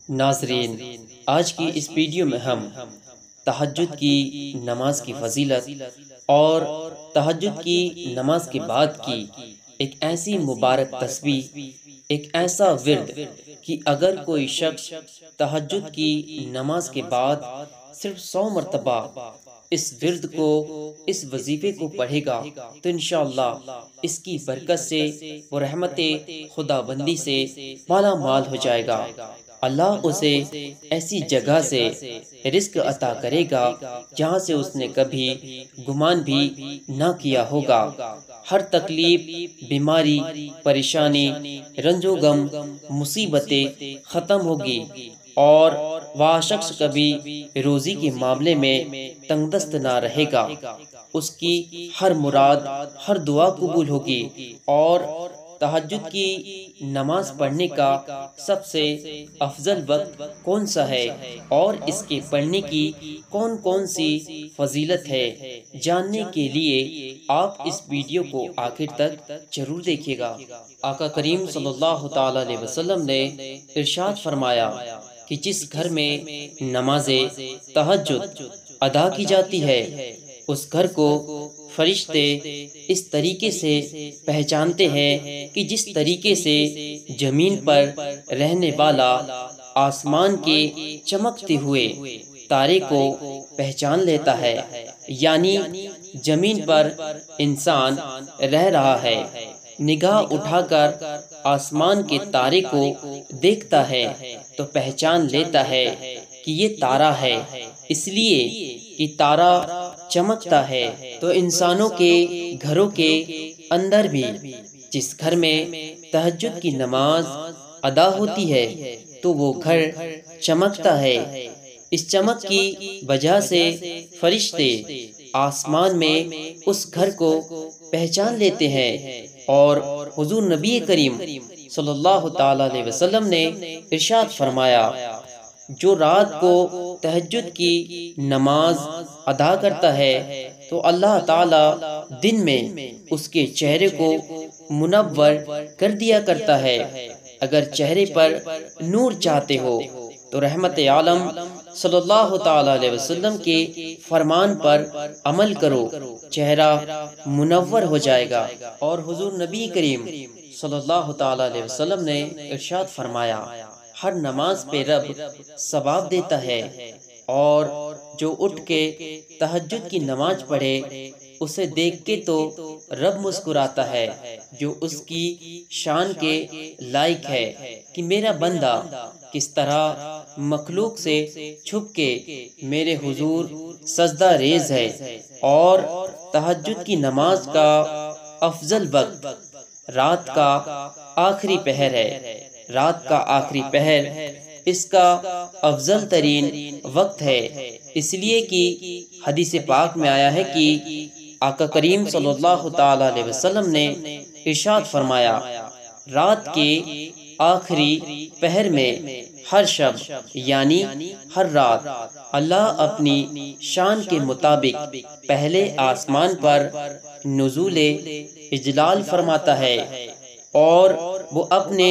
ناظرین، آج کی اس ویڈیو میں ہم تہجد کی نماز کی فضیلت اور تہجد کی نماز کے بعد کی ایک ایسی مبارک تسبیح، ایک ایسا ورد کہ اگر کوئی شخص تہجد کی نماز کے بعد صرف 100 مرتبہ اس ورد کو، اس وظیفے کو پڑھے گا تو انشاءاللہ اس کی برکت سے وہ رحمت خدا بندی سے مالا مال ہو جائے گا۔ اللہ اسے ایسی جگہ سے رزق عطا کرے گا جہاں سے اس نے کبھی گمان بھی نہ کیا ہوگا۔ ہر تکلیف، بیماری، پریشانی، رنج و غم، مصیبتیں ختم ہوگی اور وہ شخص کبھی روزی کے معاملے میں تنگ دست نہ رہے گا۔ اس کی ہر مراد، ہر دعا قبول ہوگی۔ اور تہجد کی نماز پڑھنے کا سب سے افضل وقت کون سا ہے اور اس کے پڑھنے کی کون کون سی فضیلت ہے، جاننے کے لیے آپ اس ویڈیو کو آخر تک ضرور دیکھیے گا۔ آقا کریم صلی اللہ تعالی علیہ وسلم نے ارشاد فرمایا کہ جس گھر میں نماز تہجد ادا کی جاتی ہے اس گھر کو فرشتے اس طریقے سے پہچانتے ہیں کہ جس طریقے سے زمین پر رہنے والا آسمان کے چمکتے ہوئے تارے کو پہچان لیتا ہے، یعنی زمین پر انسان رہ رہا ہے، نگاہ اٹھا کر آسمان کے تارے کو دیکھتا ہے تو پہچان لیتا ہے کہ یہ تارا ہے، اس لیے کہ تارا چمکتا ہے۔ تو انسانوں کے گھروں کے اندر بھی جس گھر میں تہجد کی نماز ادا ہوتی ہے تو وہ گھر چمکتا ہے۔ اس چمک کی وجہ سے فرشتے آسمان میں اس گھر کو پہچان لیتے ہیں۔ اور حضور نبی کریم صلی اللہ تعالی علیہ وسلم نے ارشاد فرمایا، جو رات کو تہجد کی نماز ادا کرتا ہے تو اللہ تعالی دن میں اس کے چہرے کو منور کر دیا کرتا ہے۔ اگر چہرے پر نور چاہتے ہو تو رحمت عالم صلی اللہ تعالی علیہ وسلم کے فرمان پر عمل کرو، چہرہ منور ہو جائے گا۔ اور حضور نبی کریم صلی اللہ تعالی علیہ وسلم نے ارشاد فرمایا، ہر نماز پہ رب ثواب دیتا ہے، اور جو اٹھ کے تہجد کی نماز پڑھے اسے دیکھ کے تو رب مسکراتا ہے، جو اس کی شان کے لائق ہے کہ میرا بندہ کس طرح مخلوق سے چھپ کے میرے حضور سجدہ ریز ہے۔ اور تہجد کی نماز کا افضل وقت رات کا آخری پہر ہے۔ رات کا آخری پہر اس کا افضل ترین وقت ہے، اس لیے کہ حدیث پاک میں آیا ہے کہ آقا کریم صلی اللہ تعالی علیہ وسلم نے ارشاد فرمایا، رات کے آخری پہر میں ہر شب یعنی ہر رات اللہ اپنی شان کے مطابق پہلے آسمان پر نزول اجلال فرماتا ہے، اور وہ اپنے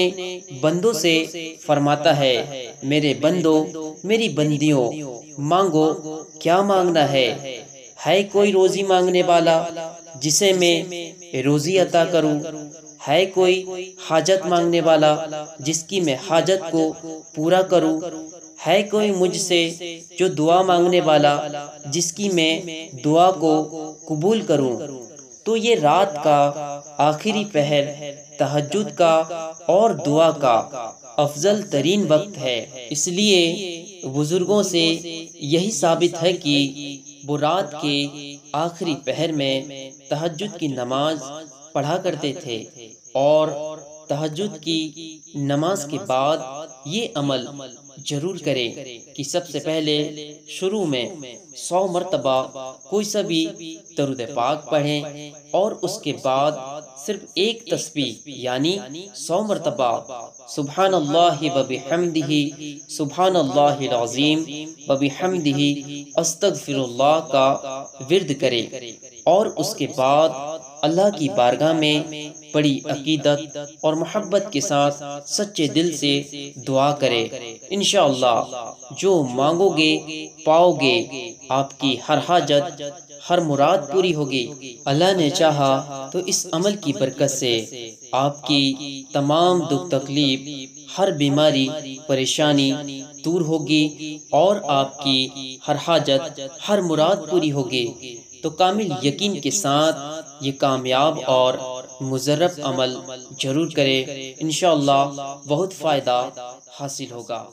بندوں سے فرماتا ہے، میرے بندوں، میری بندیوں، مانگو کیا مانگنا ہے کوئی روزی مانگنے والا جسے میں روزی عطا کروں، ہے کوئی حاجت مانگنے والا جس کی میں حاجت کو پورا کروں، ہے کوئی مجھ سے جو دعا مانگنے والا جس کی میں دعا کو قبول کروں۔ تو یہ رات کا آخری پہر تہجد کا اور دعا کا افضل ترین وقت ہے۔ اس لیے بزرگوں سے یہی ثابت ہے کہ وہ رات کے آخری پہر میں تہجد کی نماز پڑھا کرتے تھے، اور تہجد کی نماز کے بعد یہ عمل ضرور کریں کہ سب سے پہلے شروع میں 100 مرتبہ کوئی سا بھی درود پاک پڑھیں، اور اس کے بعد صرف ایک تسبیح یعنی 100 مرتبہ سبحان اللہ وبحمدہ، سبحان اللہ العظیم وبحمدہ، استغفر اللہ کا ورد کریں، اور اس کے بعد اللہ کی بارگاہ میں بڑی عقیدت اور محبت کے ساتھ سچے دل سے دعا کرے۔ انشاءاللہ جو مانگو گے پاؤ گے، آپ کی ہر حاجت، ہر مراد پوری ہوگی۔ اللہ نے چاہا تو اس عمل کی برکت سے آپ کی تمام دکھ تکلیف، ہر بیماری پریشانی دور ہوگی اور آپ کی ہر حاجت، ہر مراد پوری ہوگی۔ تو کامل یقین کے ساتھ یہ کامیاب اور مجرب عمل ضرور کرے، انشاءاللہ بہت فائدہ حاصل ہوگا۔